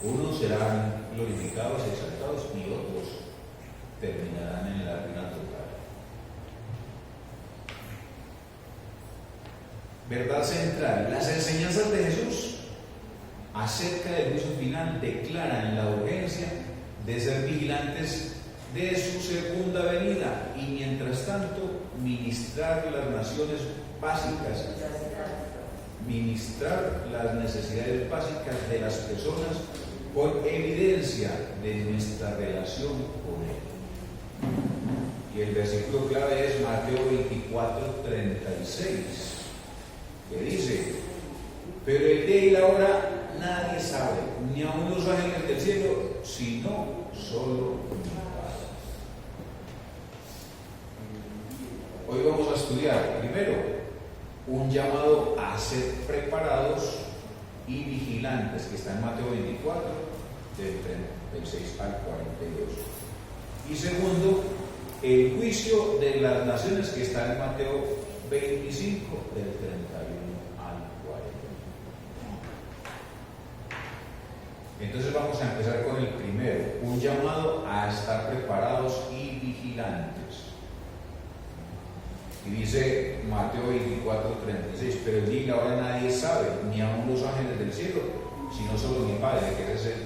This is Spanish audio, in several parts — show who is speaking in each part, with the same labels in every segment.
Speaker 1: Unos serán glorificados, exaltados, y otros terminarán en la ruina total. Verdad central. Las enseñanzas de Jesús acerca del juicio final declaran la urgencia de ser vigilantes de su segunda venida y, mientras tanto, ministrar las naciones básicas, ministrar las necesidades básicas de las personas con evidencia de nuestra relación con Él. Y el versículo clave es Mateo 24:36, que dice: pero el día y la hora nadie sabe, ni aun los ángeles del cielo, sino solo mi Padre. Hoy vamos a estudiar primero un llamado a ser preparados y vigilantes, que está en Mateo 24, del 36 al 42. Y segundo, el juicio de las naciones, que está en Mateo 25, del 31 al 40. Entonces vamos a empezar con el primero, un llamado a estar preparados y vigilantes. Y dice Mateo 24:36, pero el día y la hora nadie sabe, ni aun los ángeles del cielo, sino solo mi Padre, que es el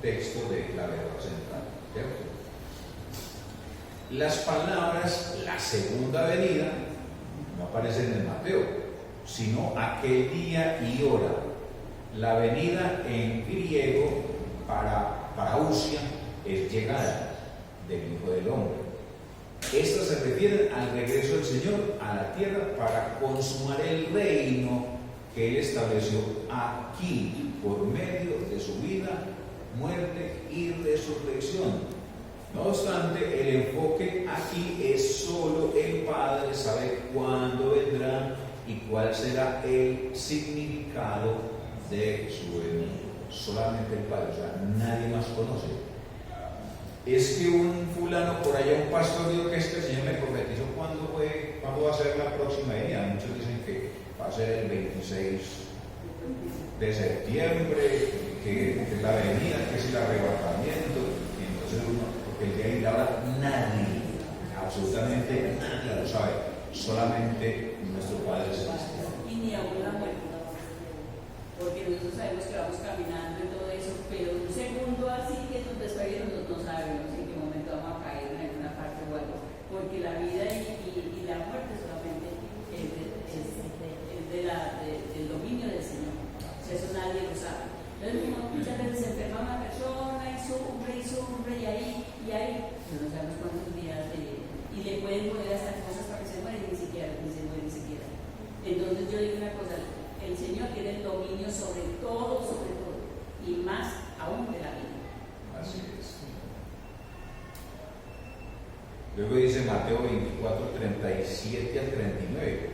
Speaker 1: texto de la verdad central, ¿cierto? Las palabras la segunda venida no aparecen en Mateo, sino aquel día y hora. La venida en griego parausia es llegada del Hijo del Hombre. Estas se refieren al regreso del Señor a la tierra para consumar el reino que Él estableció aquí por medio de su vida, muerte y resurrección. No obstante, el enfoque aquí es solo el Padre sabe cuándo vendrá y cuál será el significado de su venida. Solamente el Padre, o sea, nadie más conoce. Es que un fulano por allá, un pastor, dijo que este Señor me profetizó cuándo va a ser la próxima venida. Muchos dicen que va a ser el 26 de septiembre, que es la venida, que es el arrebatamiento. Y entonces porque el día y la hora nadie, absolutamente nadie lo sabe, solamente nuestro Padre Celestial.
Speaker 2: Y ni aún la muerte, porque nosotros sabemos que vamos caminando y todo eso, pero un segundo así que nos despedimos no sabemos en qué momento vamos a caer en alguna parte o algo, porque la vida y la muerte solamente es del dominio del Señor. O sea, eso nadie lo sabe. Entonces muchas veces se enferma una persona y sufre y ahí no sabemos cuántos días y le pueden poner hasta cosas para que se muere y ni se muere ni siquiera. Entonces yo digo una cosa: el Señor tiene el dominio sobre todo, y más aún de la vida.
Speaker 1: Así es. Luego dice Mateo 24:37 al 39.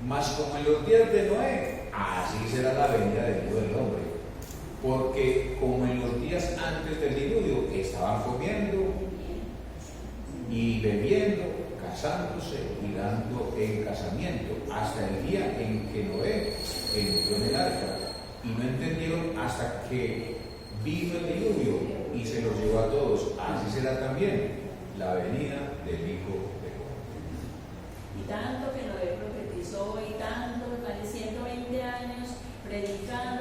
Speaker 1: Mas como en los días de Noé, así será la venida del Hijo del Hombre. Porque como en los días antes del diluvio estaban comiendo y bebiendo, casándose y dando en casamiento, hasta el día en que Noé entró en el arca, y no entendieron hasta que vino el diluvio y se los llevó a todos. Así será también la venida del Hijo del Hombre.
Speaker 2: Y tanto que Noé profetizó, y tanto, más de 120 años predicando,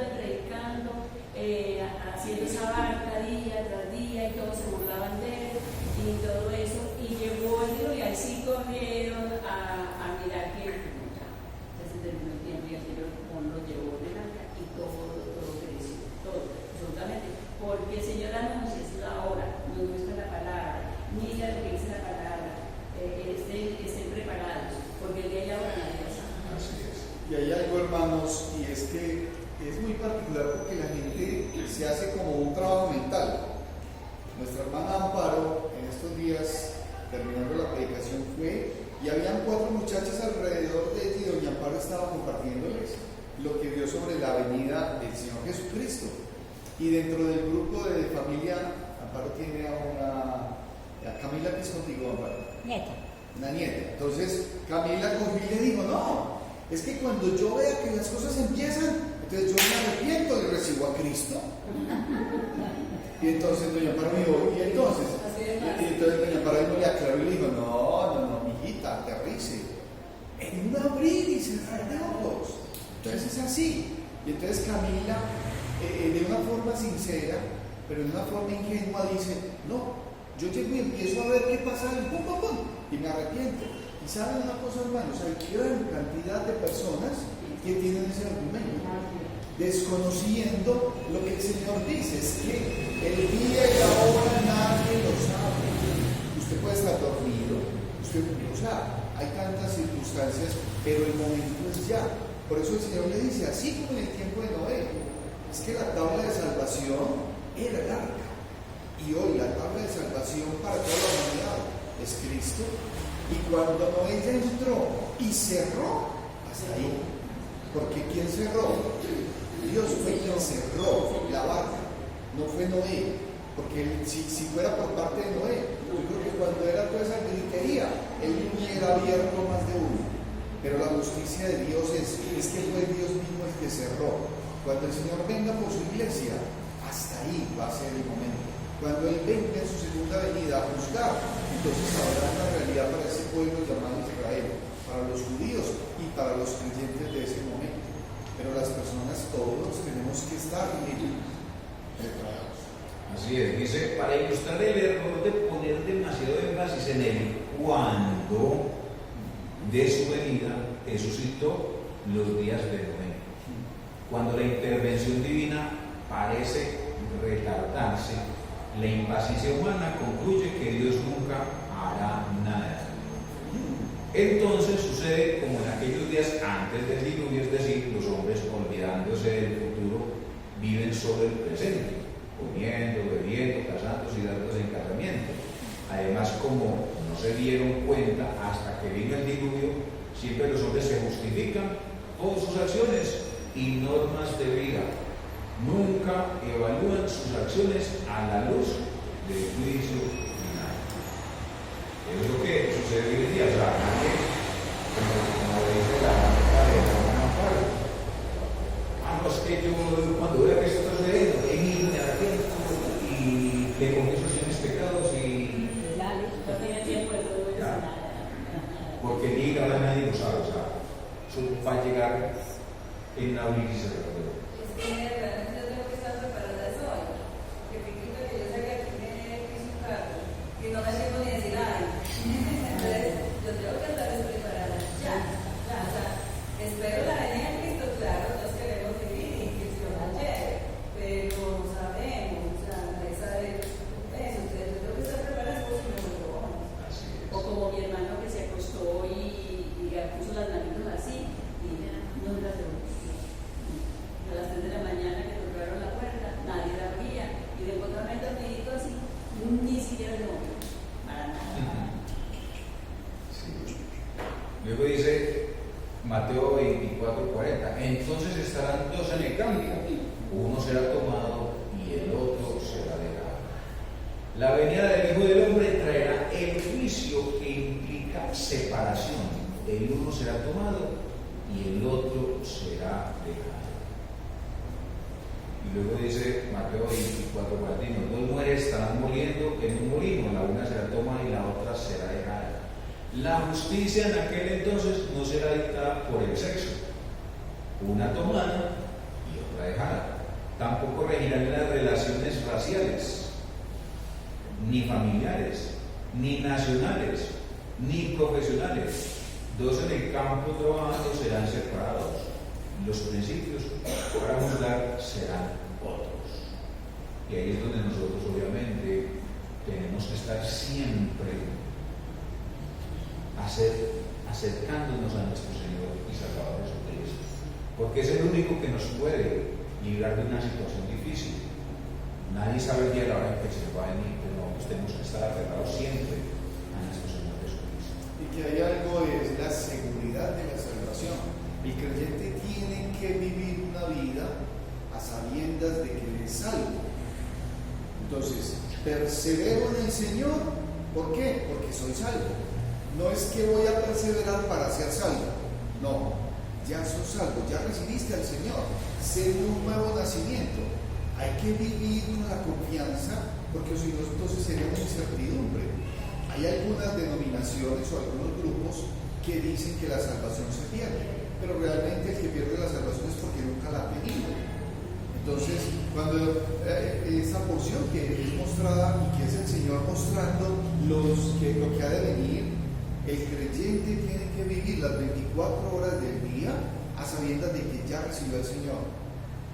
Speaker 2: haciendo esa barca día tras día, y todos se burlaban de él y todo eso, y llegó el diluvio y ahí sí corrieron a mirar que ya se terminó el tiempo y el Señor lo llevó en el arca y todo creció, todo, absolutamente, porque el Señor anuncia es la hora, no muestra la palabra, mira lo que dice la palabra, estén preparados, porque el día y la hora nadie lo sabe.
Speaker 1: Así es.
Speaker 3: Y hay algo, hermanos, y es que es muy particular porque la gente se hace como un trabajo mental. Nuestra hermana Amparo en estos días, terminando la predicación, fue y habían 4 muchachas alrededor de ella y doña Amparo estaba compartiéndoles lo que vio sobre la venida del Señor Jesucristo. Y dentro del grupo de familia, Amparo tiene a Camila, que es contigo, Amparo.
Speaker 4: Nieta.
Speaker 3: Una nieta. Entonces Camila cogió y le dijo: no, es que cuando yo vea que las cosas empiezan, entonces yo me arrepiento y recibo a Cristo. Y entonces doña Amparo me dijo, y entonces doña Amparo le aclaró y le dijo, no, mijita, aterrice. En un abrir y cerrar de ojos. Entonces es así. Y entonces Camila, de una forma sincera, pero de una forma ingenua, dice, no, yo llego y empiezo a ver qué pasa, y me arrepiento. Y saben una cosa, hermanos, hay gran cantidad de personas que tienen ese argumento, desconociendo lo que el Señor dice, es que el día y la hora nadie lo sabe. Usted puede estar dormido, o sea, hay tantas circunstancias, pero el momento es ya. Por eso el Señor le dice, así como en el tiempo de Noé, es que la tabla de salvación era el arca, y hoy la tabla de salvación para toda la humanidad es Cristo. Y cuando Noé ya entró y cerró, hasta ahí. Porque ¿quién cerró? Dios fue quien cerró la barca, no fue Noé. Porque si fuera por parte de Noé, yo creo que cuando era toda esa gritería, él hubiera abierto más de uno. Pero la justicia de Dios es que fue Dios mismo el que cerró. Cuando el Señor venga por su iglesia, hasta ahí va a ser el momento. Cuando Él venga en su segunda venida a juzgar, entonces habrá una realidad para ese pueblo llamado Israel, para los judíos y para los creyentes de ese momento. Pero las personas, todos tenemos que estar preparados.
Speaker 1: Así es, dice, para ilustrar el error de poner demasiado énfasis en el cuándo de su venida, eso citó los días de Noé. Cuando la intervención divina parece retardarse, la impaciencia humana concluye que Dios nunca hará nada. Entonces sucede como en aquellos días antes del diluvio, es decir, los hombres olvidándose del futuro viven solo el presente, comiendo, bebiendo, casándose y dándose en casamiento. Además, como no se dieron cuenta hasta que vino el diluvio, siempre los hombres se justifican todas sus acciones y normas de vida. Nunca evalúan sus acciones a la luz del juicio final. Es lo que sucede hoy en día. O sea, nadie, como dice la Amparo, no, es que yo cuando vea que esto está sucediendo, me arrepiento y le confieso mis pecados y
Speaker 2: no tiene tiempo de todo eso.
Speaker 1: porque ni ahora nadie lo sabe, o sea, eso va a llegar en una abrir y cerrar.
Speaker 4: Realmente yo tengo que estar preparada eso hoy. Que me quito que yo sabía que me hizo un carro, que no me tengo ni decir nada. Entonces, yo tengo que estar preparada ya. O sea, espero la venida de Cristo, claro, todos queremos vivir y que se nos lleve, pero no sabemos, o sea, nadie sabe eso. Entonces, yo tengo que estar preparada por si me vuelvo.
Speaker 2: O como mi hermano que se acostó y puso las manitos así y no las devolvió. A las 3 de la mañana que tocaron la puerta, nadie la abría y de encontrarme dormidito así, ni siquiera se movió, para nada.
Speaker 1: Sí. Luego dice Mateo 24:40, entonces estarán dos en el campo, uno será tomado y el otro será dejado. La venida del Hijo del Hombre traerá el juicio que implica separación. El uno será tomado y el otro será dejado. Y luego dice Mateo 24:41, dos mujeres estarán moliendo en un molino, la una será tomada y la otra será dejada. La justicia en aquel entonces no será dictada por el sexo, una tomada y otra dejada. Tampoco regirán las relaciones raciales, ni familiares, ni nacionales, ni profesionales. Dos en el campo trabajando serán separados. Los principios para juzgar serán otros. Y ahí es donde nosotros obviamente tenemos que estar siempre acercándonos a nuestro Señor y Salvador Jesucristo, porque es el único que nos puede librar de una situación difícil. Nadie sabe el día y la hora en que se va a venir, pero nosotros tenemos que estar aferrados siempre a nuestro Señor Jesucristo.
Speaker 3: Y que hay algo es la seguridad de la salvación. El creyente tiene que vivir una vida a sabiendas de que es salvo. Entonces, persevero en el Señor. ¿Por qué? Porque soy salvo. No es que voy a perseverar para ser salvo. No, ya sos salvo, ya recibiste al Señor. ser un nuevo nacimiento. Hay que vivir con la confianza, porque si no, entonces sería una incertidumbre. Hay algunas denominaciones o algunos grupos que dicen que la salvación se pierde, pero realmente el que pierde la salvación es porque nunca la ha tenido. Entonces, cuando esa porción que es mostrada y que es el Señor mostrando lo que ha de venir, el creyente tiene que vivir las 24 horas del día a sabiendas de que ya recibió al Señor,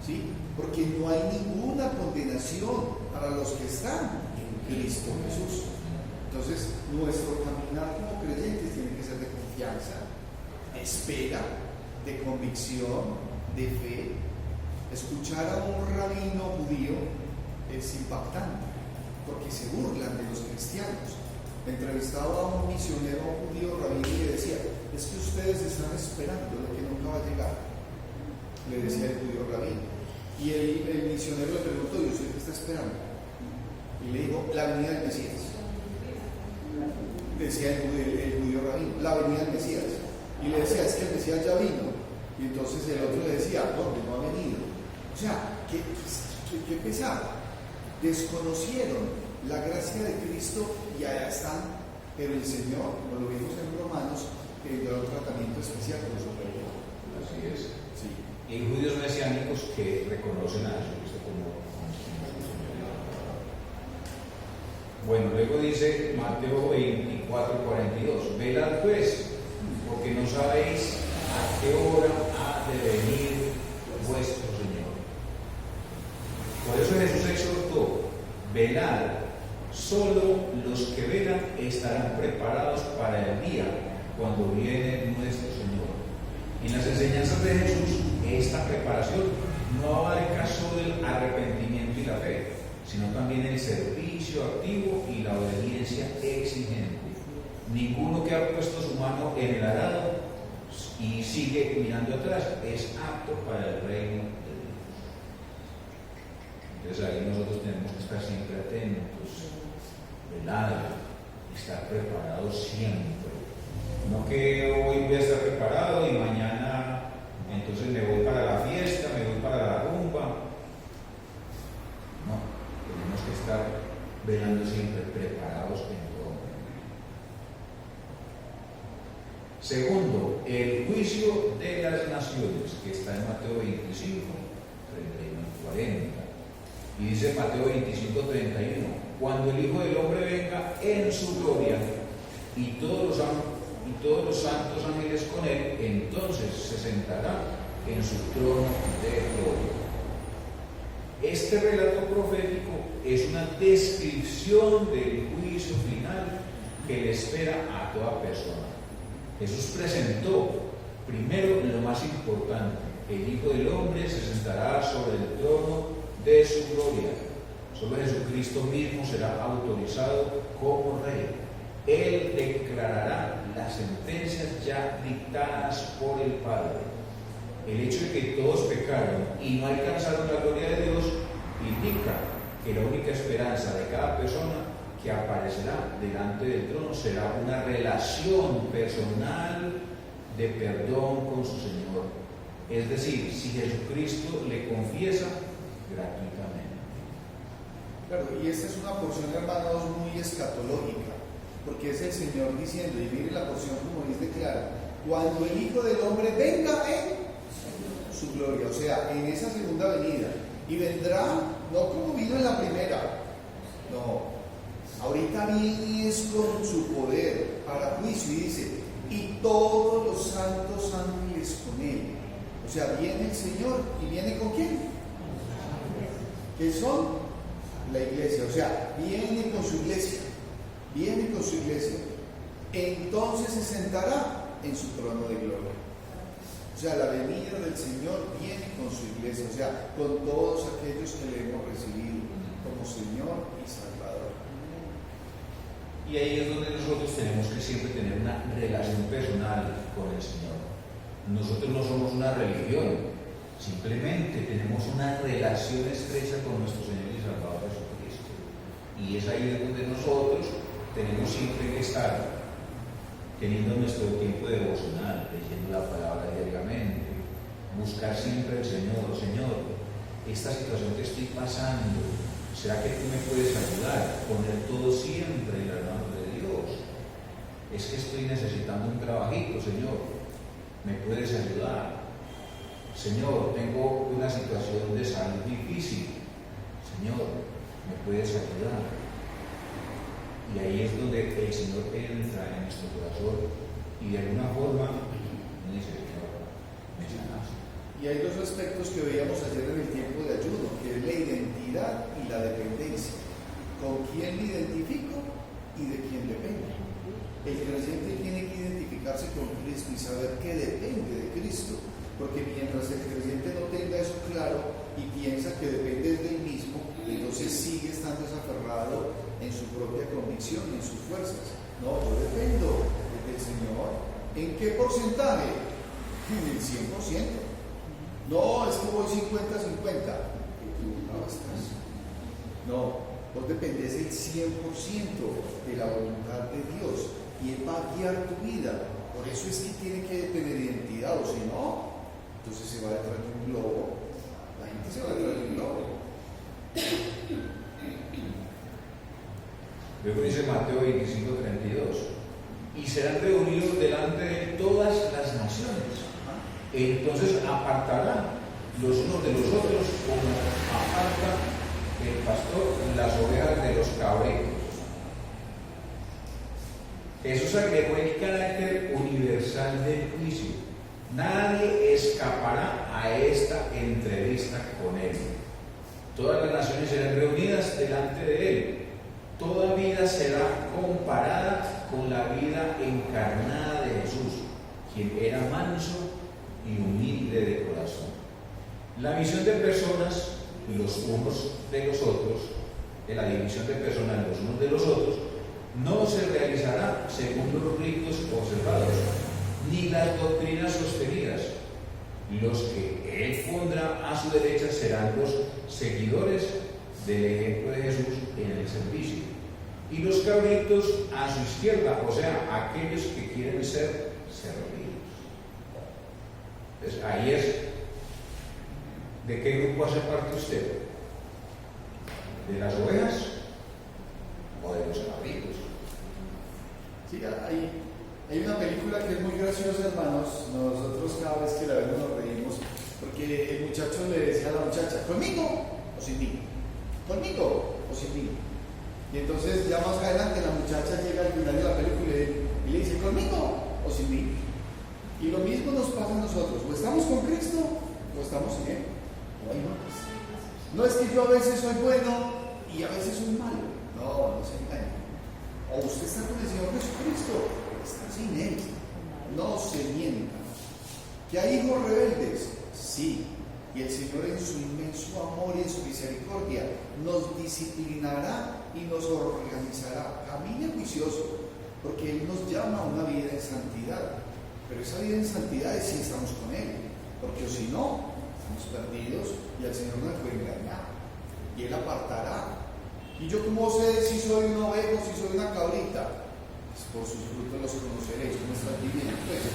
Speaker 3: ¿sí? Porque no hay ninguna condenación para los que están en Cristo Jesús. Entonces, nuestro caminar como creyentes tiene que ser de confianza, de espera, de convicción, de fe. Escuchar a un rabino judío es impactante, porque se burlan de los cristianos. Entrevistaba a un misionero judío rabino y le decía: es que ustedes están esperando lo que nunca va a llegar, le decía el judío rabino. Y el misionero le preguntó: ¿y usted qué está esperando? Y le dijo: la venida del Mesías. Decía el judío rabino: la venida del Mesías. Y le decía: es que el Mesías ya vino. Y entonces el otro le decía: ¿dónde? No ha venido. O sea, qué pesado. Desconocieron la gracia de Cristo y allá están, pero el Señor, como lo vimos en Romanos, que dio un tratamiento especial con su pueblo.
Speaker 1: Así es.
Speaker 3: Sí.
Speaker 1: Y hay judíos mesiánicos que reconocen a Jesucristo como Señor. Bueno, luego dice Mateo 24:42: velad pues, porque no sabéis a qué hora ha de venir vuestro Señor. Por eso Jesús exhortó: velad. Solo los que velan estarán preparados para el día cuando viene nuestro Señor. En las enseñanzas de Jesús, esta preparación no abarca solo el arrepentimiento y la fe, sino también el servicio activo y la obediencia exigente. Ninguno que ha puesto su mano en el arado y sigue mirando atrás es apto para el reino de Dios. Entonces ahí nosotros tenemos que estar siempre atentos, velados, estar preparados siempre. No que hoy voy a estar preparado y mañana entonces me voy para la fiesta, me voy para la rumba. No, tenemos que estar velando siempre, preparados en todo momento. Segundo, el juicio de las naciones, que está en Mateo 25, 31 y 40. Y dice Mateo 25, 31: cuando el Hijo del Hombre venga en su gloria y todos los santos ángeles con él, entonces se sentará en su trono de gloria. Este relato profético es una descripción del juicio final que le espera a toda persona. Jesús presentó primero lo más importante: el Hijo del Hombre se sentará sobre el trono de su gloria. Solo Jesucristo mismo será autorizado como Rey. Él declarará las sentencias ya dictadas por el Padre. El hecho de que todos pecaron y no alcanzaron la gloria de Dios indica que la única esperanza de cada persona que aparecerá delante del trono será una relación personal de perdón con su Señor. Es decir, si Jesucristo le confiesa gratuitamente.
Speaker 3: Claro, y esta es una porción, hermanos, muy escatológica, porque es el Señor diciendo, y mire la porción como dice claro: cuando el Hijo del Hombre venga en su gloria, o sea, en esa segunda venida, y vendrá no como vino en la primera, no, ahorita viene es con su poder para juicio, y dice: y todos los santos ángeles con él. O sea, viene el Señor, ¿y viene con quién? ¿Qué son? La iglesia, o sea, viene con su iglesia, viene con su iglesia, entonces se sentará en su trono de gloria. O sea, la venida del Señor viene con su iglesia, o sea, con todos aquellos que le hemos recibido como Señor y Salvador.
Speaker 1: Y ahí es donde nosotros tenemos que siempre tener una relación personal con el Señor. Nosotros no somos una religión, simplemente tenemos una relación estrecha con nuestro Señor y Salvador Jesucristo. Y es ahí donde nosotros tenemos siempre que estar teniendo nuestro tiempo devocional, leyendo la palabra diariamente, buscar siempre al Señor: Señor, esta situación que estoy pasando, ¿será que tú me puedes ayudar? Poner todo siempre en las manos de Dios. Es que estoy necesitando un trabajito, Señor, ¿me puedes ayudar? Señor, tengo una situación de salud difícil, Señor, ¿me puedes ayudar? Y ahí es donde el Señor entra en nuestro corazón y de alguna forma me dice, Señor, me sanas.
Speaker 3: Y hay dos aspectos que veíamos ayer en el tiempo de ayuno, que es la identidad y la dependencia. ¿Con quién me identifico y de quién dependo? El creyente tiene que identificarse con Cristo y saber que depende de Cristo, porque mientras el creyente no tenga eso claro y piensa que depende de él mismo, entonces sigue estando desaferrado en su propia convicción y en sus fuerzas. No, yo dependo del Señor. ¿En qué porcentaje? En el 100%. No, es que voy 50-50. No estás. No, vos dependés del 100% de la voluntad de Dios y Él va a guiar tu vida. Por eso es que tiene que tener identidad, o si no, entonces se va detrás de un globo. La gente se va detrás de un globo.
Speaker 1: Luego dice Mateo 25:32, y serán reunidos delante de todas las naciones. Entonces apartarán los unos de los otros como aparta el pastor las ovejas de los cabritos. Jesús agregó el carácter universal del juicio. Nadie escapará a esta entrevista con Él. Todas las naciones serán reunidas delante de Él. Toda vida será comparada con la vida encarnada de Jesús, quien era manso y humilde de corazón. La visión de personas, los unos de los otros, de la división de personas los unos de los otros, no se realizará según los ritos observados, ni las doctrinas sostenidas. Los que Él pondrá a su derecha serán los seguidores del ejemplo de Jesús en el servicio, y los cabritos a su izquierda, o sea, aquellos que quieren ser servidos. Entonces ahí es, ¿de qué grupo hace parte usted? ¿De las ovejas o de los cabritos?
Speaker 3: Sí, hay una película que es muy graciosa, hermanos. Nosotros cada vez que la vemos nos reímos, porque el muchacho le decía a la muchacha, ¿conmigo o sin mí? ¿Conmigo o sin mí? Y entonces ya más adelante la muchacha llega al final de la película y le dice, ¿conmigo o sin mí? Y lo mismo nos pasa a nosotros, o estamos con Cristo o estamos sin Él. No es que yo a veces soy bueno y a veces soy malo. No, no se engañe. O usted está con el Señor Jesucristo, está sin Él. No se mienta. ¿Que hay hijos rebeldes? Sí. Y el Señor en su inmenso amor y en su misericordia nos disciplinará y nos organizará. Camine juicioso, porque Él nos llama a una vida en santidad. Pero esa vida en santidad es si estamos con Él, porque si no, estamos perdidos y el Señor nos puede engañar. Y Él apartará. ¿Y yo cómo sé si soy una oveja o si soy una cabrita? Pues por sus frutos los conoceréis. ¿Cómo están viviendo? Pues,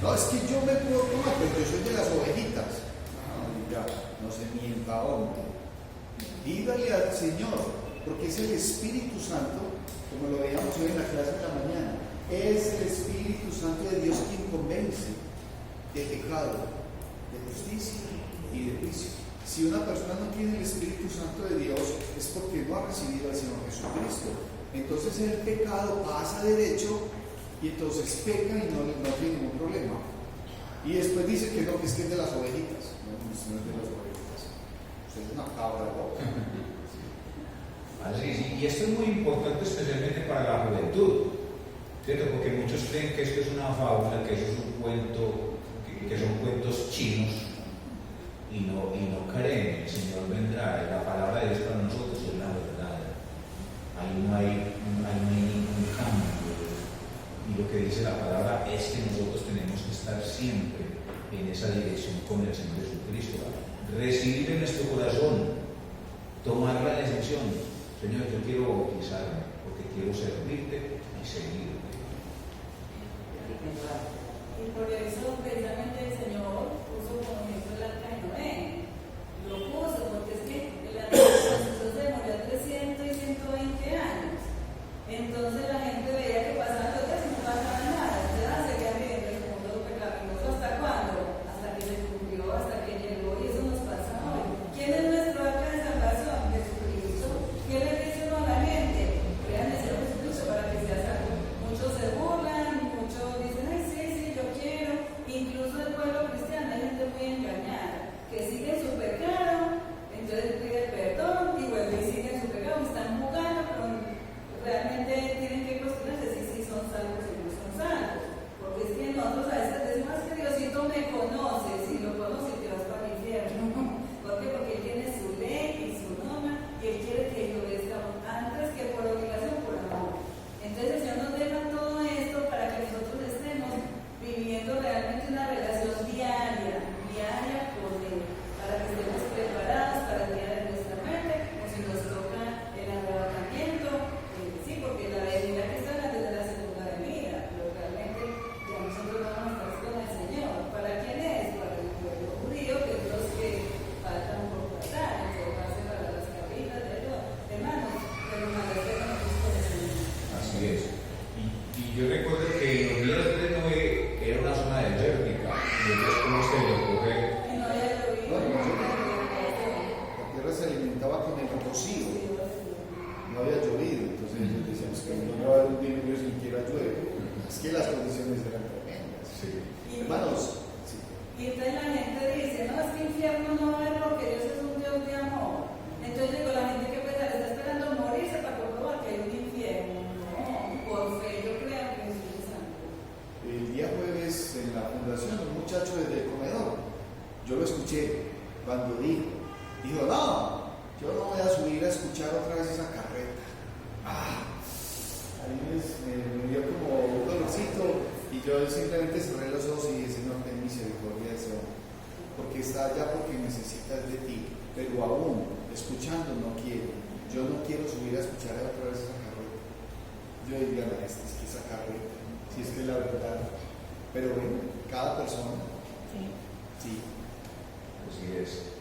Speaker 3: no, es que yo me puedo tomar, pero yo soy de las ovejitas. No se mienta, hombre. Dígale al Señor, porque es el Espíritu Santo, como lo veíamos hoy en la clase de la mañana, es el Espíritu Santo de Dios quien convence de pecado, de justicia y de juicio. Si una persona no tiene el Espíritu Santo de Dios, es porque no ha recibido al Señor Jesucristo. Entonces el pecado pasa derecho y entonces peca y no tiene ningún problema. Y después dice que no, que es que es de las ovejitas. No, no es de las ovejitas. Usted es una cabra loca.
Speaker 1: Así, sí. Y esto es muy importante especialmente para la juventud, ¿cierto? Porque muchos creen que esto es una fábula, que eso es un cuento, que son cuentos chinos, y no creen. El Señor vendrá, y la palabra de Dios para nosotros es la verdad. Ahí no hay ningún cambio. Y lo que dice la palabra es que nosotros tenemos que estar siempre en esa dirección con el Señor Jesucristo. Recibir en nuestro corazón, tomar la decisión. Señor, yo quiero bautizarme porque quiero servirte y seguirte.
Speaker 4: Y por eso precisamente el Señor puso como ejemplo el arca de Noé. Lo puso porque
Speaker 3: Dijo, no, yo no voy a subir a escuchar otra vez esa carreta. A mí me dio como un dolorcito y yo simplemente cerré los ojos y dije, Señor, ten misericordia de ese hombre, porque está allá porque necesitas de ti, pero aún escuchando no quiero. Yo no quiero subir a escuchar otra vez esa carreta. Yo diría, es que esa carreta, si es que es la verdad. Pero bueno, cada persona. Sí.
Speaker 1: Así es.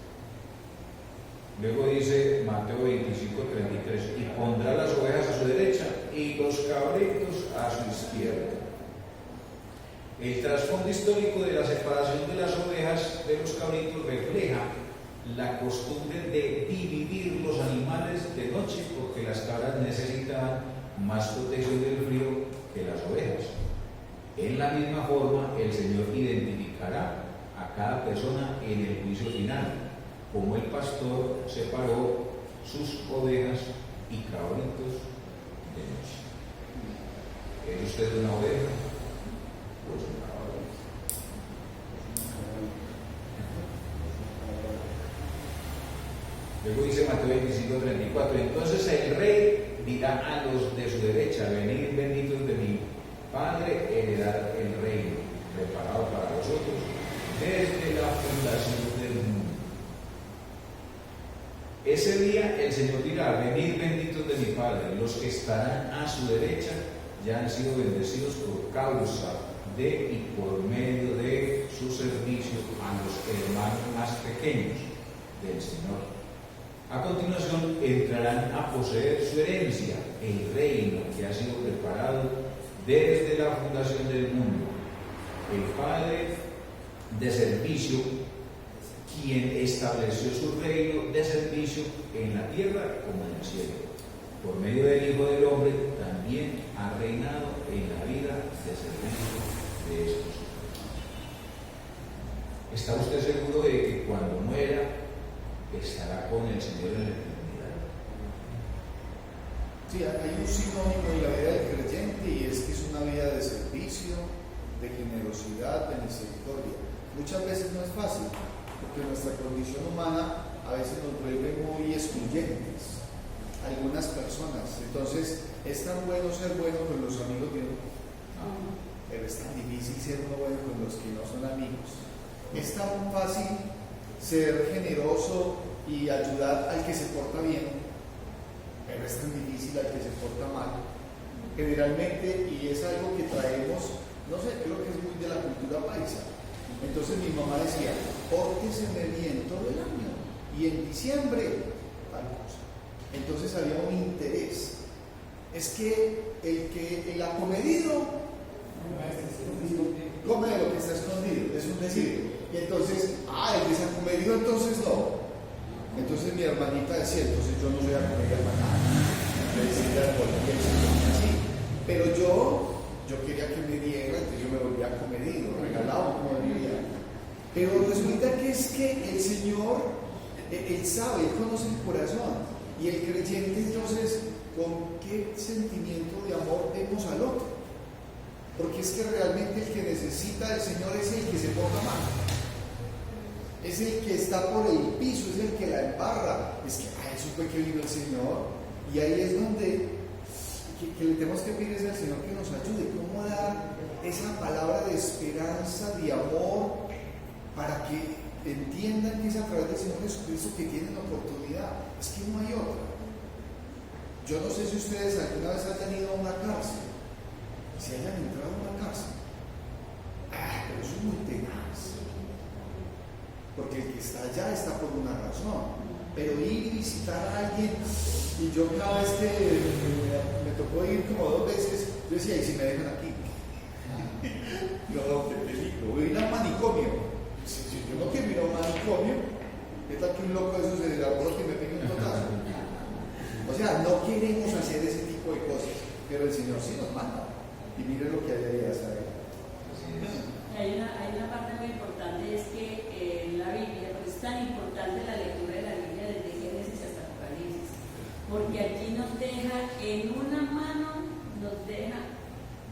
Speaker 1: Luego dice Mateo 25:33, y pondrá las ovejas a su derecha y los cabritos a su izquierda. El trasfondo histórico de la separación de las ovejas de los cabritos refleja la costumbre de dividir los animales de noche, porque las cabras necesitaban más protección del frío que las ovejas. En la misma forma, el Señor identificará a cada persona en el juicio final, como el pastor separó sus ovejas y cabritos de noche. ¿Es usted una oveja? Pues una oveja. Luego dice Mateo 25:34, entonces el rey dirá a los de su derecha, venid benditos de mi Padre, heredad el reino preparado para vosotros desde la fundación del mundo. Ese día el Señor dirá, venid benditos de mi Padre, los que estarán a su derecha ya han sido bendecidos por causa de y por medio de su servicio a los hermanos más pequeños del Señor. A continuación entrarán a poseer su herencia, el reino que ha sido preparado desde la fundación del mundo. El Padre de servicio, quien estableció su reino de servicio en la tierra como en el cielo. Por medio del Hijo del Hombre también ha reinado en la vida de servicio de estos hermanos. ¿Está usted seguro de que cuando muera estará con el Señor en la eternidad?
Speaker 3: Sí, hay un sinónimo en la vida del creyente y es que es una vida de servicio, de generosidad, de misericordia. Muchas veces no es fácil, porque nuestra condición humana a veces nos vuelve muy excluyentes, algunas personas. Entonces, es tan bueno ser bueno con los amigos de uno, pero es tan difícil ser uno bueno con los que no son amigos. Es tan fácil ser generoso y ayudar al que se porta bien, pero es tan difícil al que se porta mal. Generalmente, y es algo que traemos, no sé, creo que es muy de la cultura paisa. Entonces mi mamá decía, pórteseme bien todo el año y en diciembre tal cosa. Entonces había un interés. Es que el acomedido come de lo que está escondido, es un decir. Y entonces, el desacomedido entonces no. Entonces mi hermanita decía, entonces yo no soy acomedido para nada. Le decía así. Pero yo quería que me diera, entonces yo me volvía acomedido, regalado, como diría. Pero resulta que es que el Señor, Él sabe, Él conoce el corazón. Y el creyente entonces, ¿con qué sentimiento de amor vemos al otro? Porque es que realmente el que necesita del Señor es el que se porta mal. Es el que está por el piso, es el que la embarra. Es que, eso fue que vino el Señor. Y ahí es donde que le tenemos que pedir al Señor que nos ayude. ¿Cómo dar esa palabra de esperanza, de amor, para que entiendan que es a través del Señor Jesucristo que tienen oportunidad? Es que no hay otra. Yo no sé si ustedes alguna vez hayan ido a una cárcel, si hayan entrado a una cárcel. Pero eso es muy tenaz. Porque el que está allá está por una razón. Pero ir y visitar a alguien, y yo cada vez que me tocó ir como 2 veces, yo decía, ¿y si me dejan aquí? No, qué peligro. Voy a ir al manicomio. Si yo no quiero ir a un manicomio, ¿qué tal que un loco de esos se le alborote y me pegue un totazo? O sea, no queremos hacer ese tipo de cosas, pero el Señor sí nos manda. Y mire lo que hay ahí hasta ahí.
Speaker 2: Hay una parte muy importante, es que la Biblia, pues es tan importante la lectura de la Biblia desde Génesis hasta Apocalipsis, porque allí nos deja, en una mano nos deja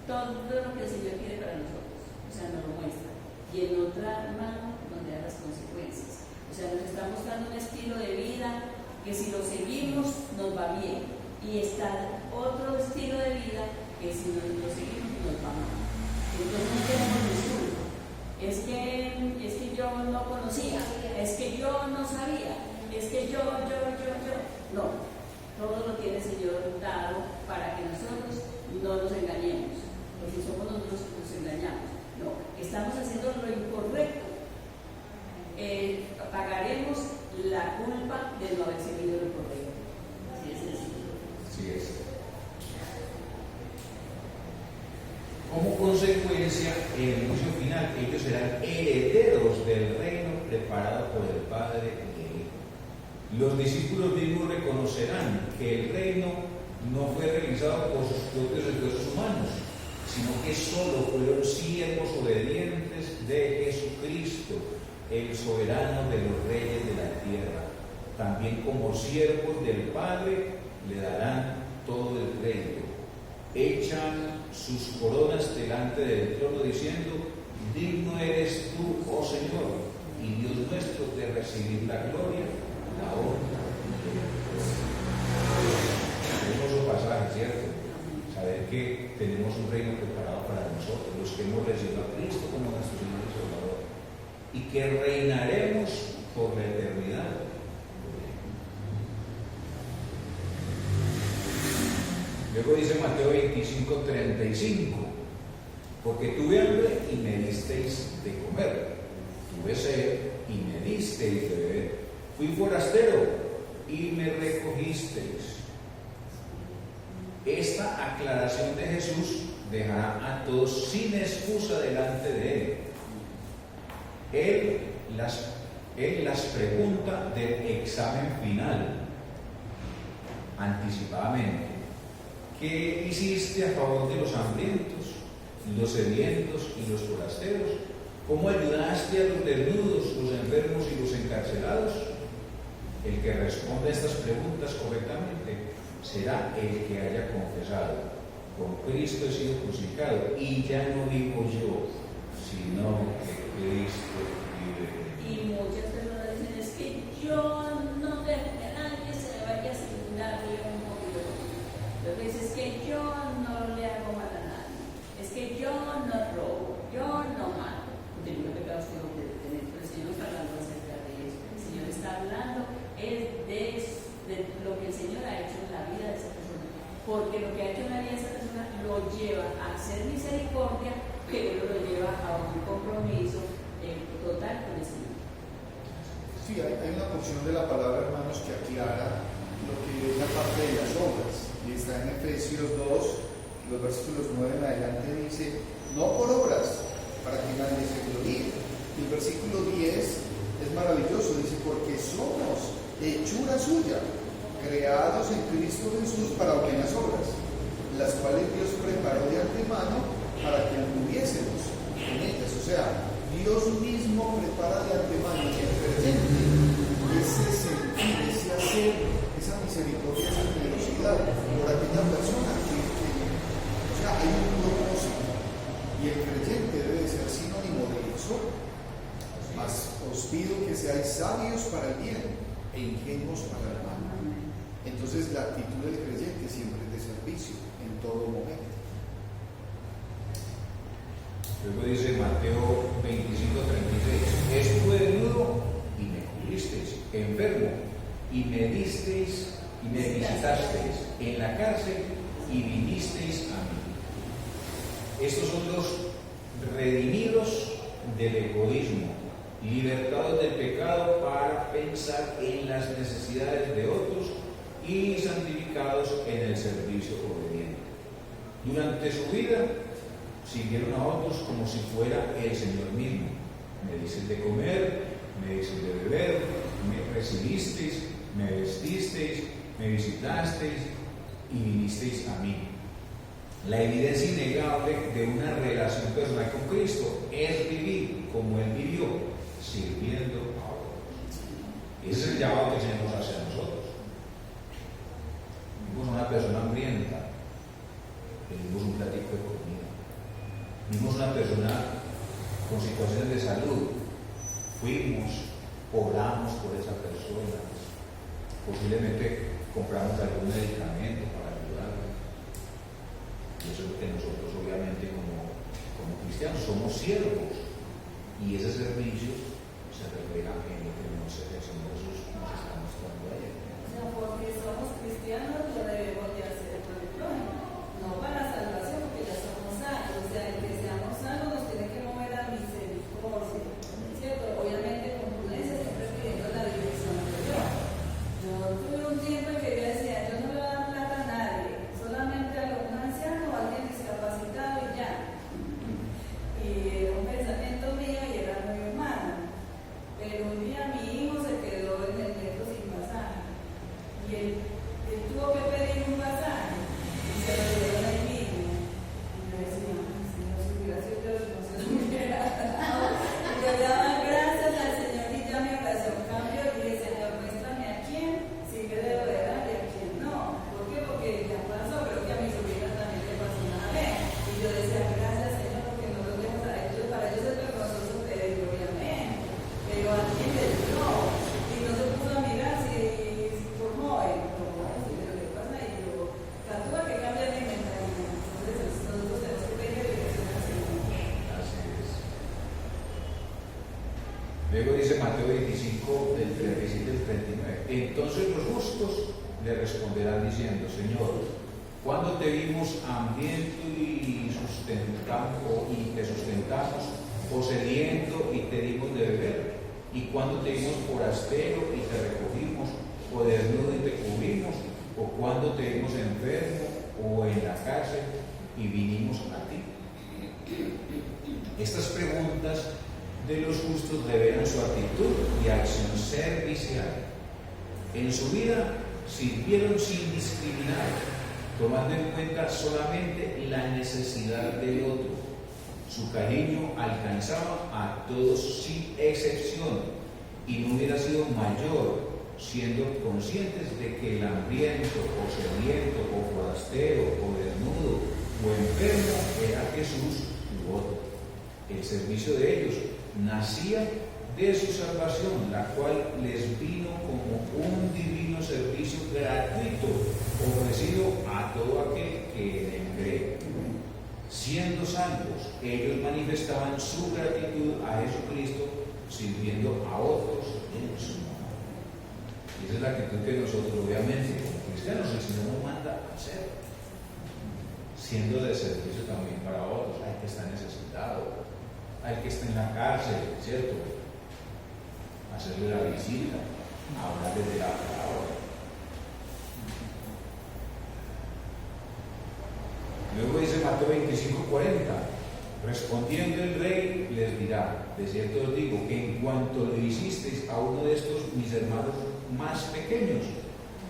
Speaker 2: todo lo que el Señor quiere para nosotros, o sea, nos lo muestra, y en otra mano nos deja las consecuencias, o sea, nos está mostrando un estilo de vida que si lo seguimos nos va bien, y está otro estilo de vida que si no lo seguimos nos va mal. Entonces no tenemos disculpa. Es que yo no conocía, es que yo no sabía, es que yo. No, todo lo tiene el Señor dado para que nosotros no nos engañemos, porque somos nosotros que nos engañamos. No, estamos haciendo lo incorrecto. Pagaremos la culpa de no haber seguido lo correcto. Así es sencillo.
Speaker 1: Así es. Como consecuencia, en el juicio final, ellos serán herederos del reino preparado por el Padre y el Hijo. Los discípulos mismos reconocerán que el reino no fue realizado por sus propios esfuerzos humanos, sino que solo fueron siervos obedientes de Jesucristo, el soberano de los reyes de la tierra. También como siervos del Padre le darán todo el crédito. Echan sus coronas delante del trono diciendo: digno eres tú, oh Señor, y Dios nuestro, de recibir la gloria, la honra y el poder. Hermoso pasaje, ¿cierto? Saber que tenemos un reino preparado para nosotros, los que hemos recibido a Cristo como nuestro Señor y Salvador, y que reinaremos por la eternidad. Luego dice Mateo 25:35: porque tuve hambre y me disteis de comer, tuve sed y me disteis de beber, fui forastero y me recogisteis. Esta aclaración de Jesús dejará a todos sin excusa delante de Él. Él las pregunta del examen final, anticipadamente. ¿Qué hiciste a favor de los hambrientos, los sedientos y los forasteros? ¿Cómo ayudaste a los desnudos, los enfermos y los encarcelados? El que responda a estas preguntas correctamente será el que haya confesado: con Cristo he sido crucificado, y ya no vivo yo, sino que Cristo vive en mí.
Speaker 2: Y muchas personas dicen: es que yo no dejo que nadie se me vaya sin darle un poquito. Lo que dice es que yo no le hago mal a nadie, es que yo no robo, yo no mato. Tengo pecados que no debe tener, pero el Señor no está hablando acerca de eso. El Señor está hablando de lo que el Señor ha hecho en la vida de esa persona, porque lo que ha hecho en la vida de esa persona lo lleva a hacer misericordia, pero lo lleva a un compromiso total con el Señor.
Speaker 3: Sí, hay una porción de la palabra, hermanos, que aclara lo que es la parte de las obras. Y está en Efesios 2, los versículos 9 en adelante, dice: no por obras, para que nadie se gloríe. Y el versículo 10 es maravilloso, dice: porque somos hechura suya, creados en Cristo Jesús para buenas obras, las cuales Dios preparó de antemano para que anduviésemos en ellas. O sea, Dios mismo prepara de antemano en el presente ese sentir, ese hacer, esa misericordia, esa generosidad por aquella persona que o sea, hay un propósito, y el creyente debe ser sinónimo de eso. Mas os pido que seáis sabios para el bien e ingenuos para el mal. Entonces la actitud del creyente siempre es de servicio en todo momento.
Speaker 1: Luego dice Mateo 25:36: estuve desnudo y me cubristeis, enfermo y me disteis y me visitasteis, en la cárcel y vinisteis a mí. Estos son los redimidos del egoísmo, libertados del pecado para pensar en las necesidades de otros y santificados en el servicio obediente. Durante su vida sirvieron a otros como si fuera el Señor mismo. Me dices de comer, me dices de beber, me recibisteis, me vestisteis, me visitasteis y vinisteis a mí. La evidencia innegable de una relación personal con Cristo es vivir como Él vivió, sirviendo a otros. Ese es el llamado que el Señor nos hace a nosotros. Vimos una persona hambrienta, pedimos un platico de comida. Vimos una persona con situaciones de salud, fuimos, oramos por esa persona, posiblemente compramos algún medicamento para ayudarle. Y eso es lo que nosotros obviamente como cristianos somos siervos, y ese servicio se refleja en lo que el Señor Jesús nos está mostrando a él.
Speaker 4: O sea, porque somos cristianos lo debemos de hacer por el prójimo, no para salvación, porque ya somos salvos. O sea, el que seamos salvos nos tiene que mover a misericordia, ¿cierto? Obviamente con prudencia, siempre pidiendo la dirección de Dios. Yo tuve un tiempo en que yo decía, yo no le voy a dar plata a nadie, solamente a un anciano o a alguien discapacitado y ya. Y era un pensamiento mío y era muy humano. Pero un día mi hijo se quedó en el metro sin pasaje. Y él tuvo que pedir un pasaje y se lo dieron ahí mismo. Y yo decía, ay, Señor, si hubiera sido yo, no se lo hubiera dado. Y yo le daba gracias al Señor y ya mi oración cambió y dije, Señor, muéstrame a quién sí que debo de dar y a quién no. ¿Por qué? Porque ya pasó, creo que a mi sobrina también le pasó una vez. Y yo decía, gracias Señor, porque no los dejo a ellos, para ellos es vergonzoso pedir, obviamente. Pero a quién le dio. Y no se puso a mirar si por joven, pero ¿qué pasa? Y yo, tuve que cambiar mi mentalidad. Entonces nosotros tenemos que pedir dirección al Señor.
Speaker 1: Así es. Luego dice Mateo 25, del 37 al 39. Entonces los justos le responderán diciendo, Señor, ¿cuándo te vimos hambriento y te sustentamos, o sediento y te dimos de beber? ¿Y cuándo te vimos forastero y te recogimos, o desnudo y te cubrimos? ¿O cuándo te vimos enfermo o en la cárcel y vinimos a ti? Estas preguntas de los justos revelan su actitud y acción servicial. En su vida sirvieron sin discriminar, tomando en cuenta solamente la necesidad del otro. Su cariño alcanzaba a todos sin excepción y no hubiera sido mayor, siendo conscientes de que el hambriento o sediento o forastero o desnudo o enfermo era Jesús u otro. El servicio de ellos nacía de su salvación, la cual les vino como un divino servicio gratuito ofrecido a todo aquel que en él cree. Siendo salvos, ellos manifestaban su gratitud a Jesucristo sirviendo a otros en su nombre. Y esa es la actitud que nosotros, obviamente, como cristianos, el Señor nos manda a hacer, siendo de servicio también para otros, al que está necesitado, al que está en la cárcel, ¿cierto? Hacerle la visita, hablarle de la palabra. Luego dice Mateo 25:40, respondiendo el rey les dirá, de cierto os digo que en cuanto lo hicisteis a uno de estos mis hermanos más pequeños,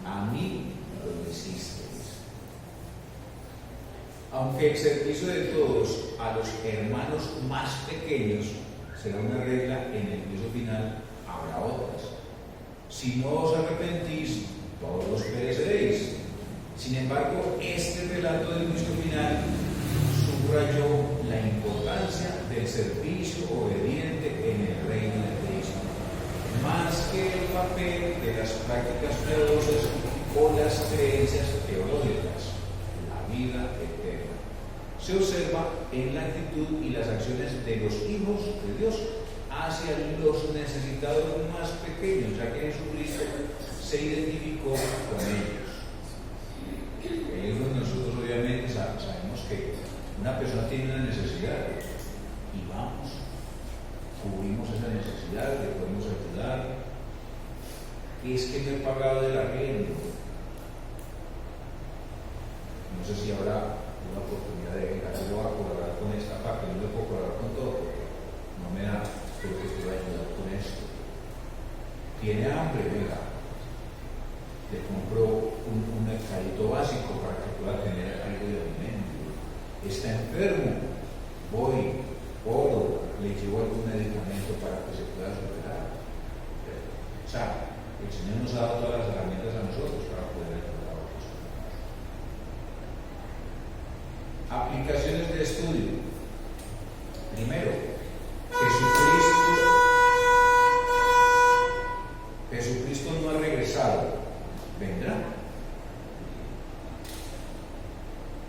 Speaker 1: a mí lo hicisteis. Aunque el servicio de todos a los hermanos más pequeños será una regla, en el juicio final habrá otras. Si no os arrepentís, todos pereceréis. Sin embargo, este relato del juicio final subrayó la importancia del servicio obediente en el reino de Cristo, más que el papel de las prácticas piadosas o las creencias teológicas, la vida eterna. Se observa en la actitud y las acciones de los hijos de Dios hacia los necesitados más pequeños, ya que Jesucristo se identificó con ellos. Nosotros obviamente sabemos que una persona tiene una necesidad y vamos, cubrimos esa necesidad, le podemos ayudar. Es que no he pagado el arriendo. No sé si habrá una oportunidad de venga, yo voy a colaborar con esta parte, no le puedo colaborar con todo, no me da, espero que usted va a ayudar con esto. Tiene hambre, venga, le compro un mercadito básico para que pueda tener algo de alimento. Está enfermo, voy, oro, le llevo algún medicamento para que se pueda superar. O sea, el Señor nos ha dado todas las herramientas a nosotros para poder ayudar a otros. Aplicaciones de estudio. Primero, Jesucristo no ha regresado. vendrá.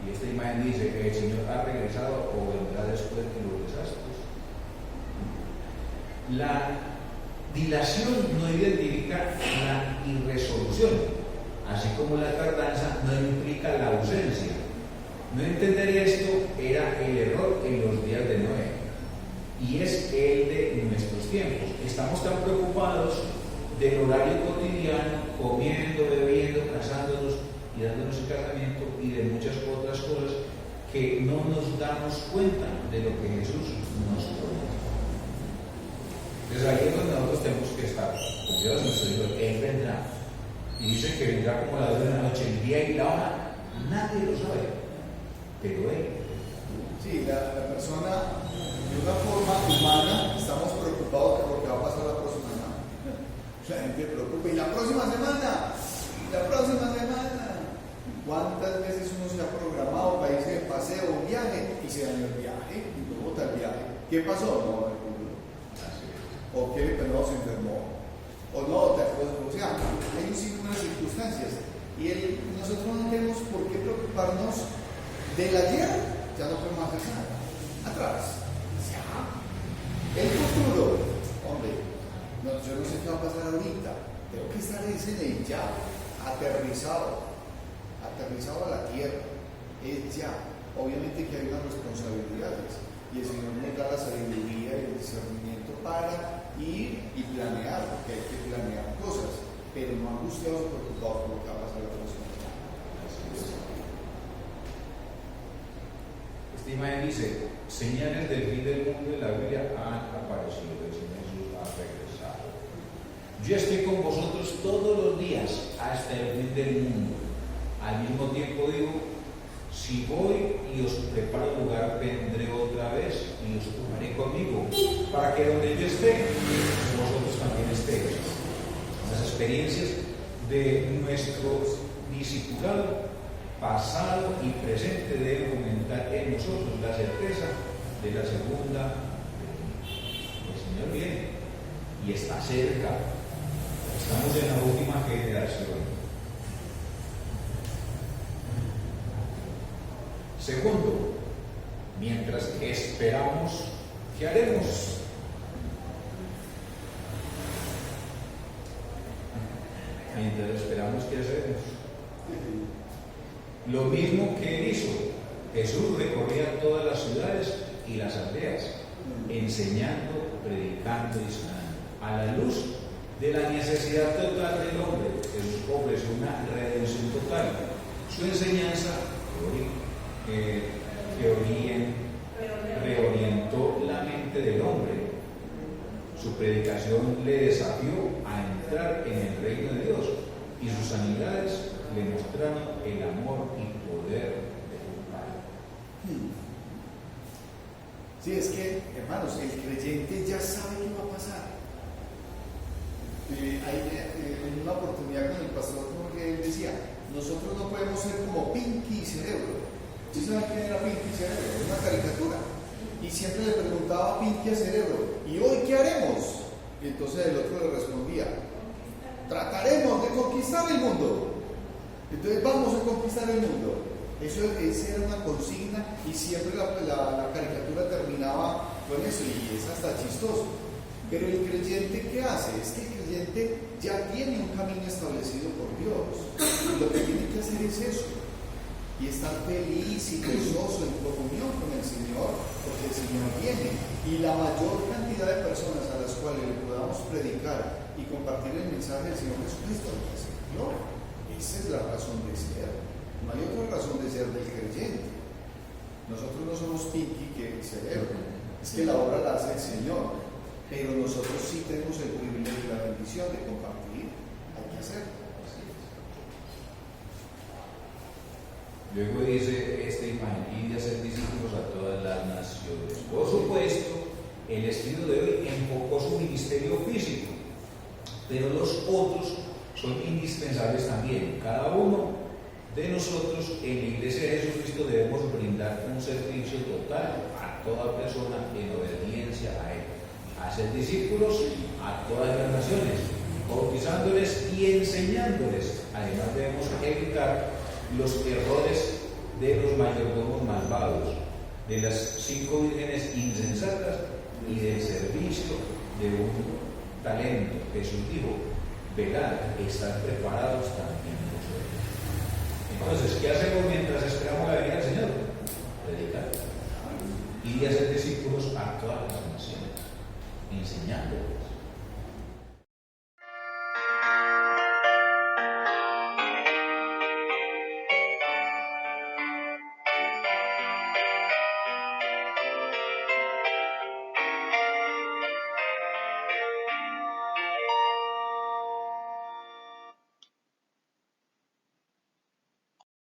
Speaker 1: Y esta imagen dice que el Señor ha regresado o vendrá después de los desastres. La dilación no identifica la irresolución, así como la tardanza no implica la ausencia. No entender esto era el error en los días de Noé, y es el de nuestros tiempos. Estamos tan preocupados del horario cotidiano, comiendo, bebiendo, casándonos y dándonos el casamiento y de muchas otras cosas, que no nos damos cuenta de lo que Jesús nos promete. Entonces ahí es donde nosotros tenemos que estar confiados en nuestro Dios. Él vendrá, y dice que vendrá como la de la noche, el día y la hora, nadie lo sabe, pero Él.
Speaker 3: Sí, la persona, de una forma humana, estamos preocupados por lo que va a pasar la próxima semana. La gente preocupa, y la próxima semana. ¿Cuántas veces uno se ha programado para irse de paseo, un viaje, y se dañó el viaje, y luego está el viaje? ¿Qué pasó? No, o que no se enfermó, o no, o sea, hay un sinnúmero de circunstancias, y nosotros no tenemos por qué preocuparnos del ayer, ya no podemos hacer nada, atrás, ya, el futuro, hombre, no, yo no sé qué va a pasar ahorita, tengo que estar en el ya, aterrizado a la tierra, es ya. Obviamente que hay unas responsabilidades, y el Señor nos da la sabiduría y el discernimiento para ir y planear, porque hay que planear cosas, pero no angustiados o preocupados por lo que va a pasar la próxima semana.
Speaker 1: Esta imagen dice: señales del fin del mundo en la Biblia han aparecido, el Señor Jesús ha regresado. Yo estoy con vosotros todos los días hasta el fin del mundo. Al mismo tiempo digo, si voy y os preparo lugar, vendré otra vez y os tomaré conmigo, para que donde yo esté, vosotros también estéis. Las experiencias de nuestro discipulado pasado y presente deben aumentar en nosotros la certeza de la segunda venida. El Señor viene y está cerca. Estamos en la última generación. Segundo, mientras esperamos, ¿qué haremos? Mientras esperamos, ¿qué hacemos? Lo mismo que él hizo. Jesús recorría todas las ciudades y las aldeas, enseñando, predicando y sanando. A la luz de la necesidad total del hombre, Jesús ofreció una redención total. Su enseñanza reorientó la mente del hombre. Su predicación le desafió a entrar en el reino de Dios, y sus sanidades le mostraron el amor y poder de su Padre.
Speaker 3: Sí, es que, hermanos, el creyente ya sabe qué va a pasar. En una oportunidad con el pastor Jorge, él decía: nosotros no podemos ser como Pinky y Cerebro. ¿Sí saben quién era Pinky y Cerebro? Es una caricatura. Y siempre le preguntaba a Pinky a Cerebro: ¿y hoy qué haremos? Y entonces el otro le respondía: trataremos de conquistar el mundo. Entonces vamos a conquistar el mundo. Esa era una consigna, y siempre la caricatura terminaba con eso, y es hasta chistoso. Pero el creyente, ¿qué hace? Es que el creyente ya tiene un camino establecido por Dios, y lo que tiene que hacer es eso, y estar feliz y gozoso en comunión con el Señor, porque el Señor viene, y la mayor cantidad de personas a las cuales le podamos predicar y compartir el mensaje del Señor Jesucristo, el Señor. Esa es la razón de ser. No hay otra razón de ser del creyente. Nosotros no somos Pinky que el Cerebro, es que la obra la hace el Señor, pero nosotros sí tenemos el privilegio y la bendición de compartir. Hay que hacerlo.
Speaker 1: Luego dice esta imagen: y de hacer discípulos a todas las naciones. Por supuesto, el estilo de hoy enfocó su ministerio físico, pero los otros son indispensables también. Cada uno de nosotros en la Iglesia de Jesucristo debemos brindar un servicio total a toda persona en obediencia a Él. Hacer discípulos a todas las naciones. bautizándoles y enseñándoles. Además debemos evitar los errores de los mayordomos malvados, de las 5 vírgenes insensatas y del servicio de un talento. Jesús dijo: velad, estad preparados también vosotros. Entonces, ¿qué hacemos mientras esperamos la venida del Señor? Predicar y hacer discípulos a todas las naciones, enseñándoles.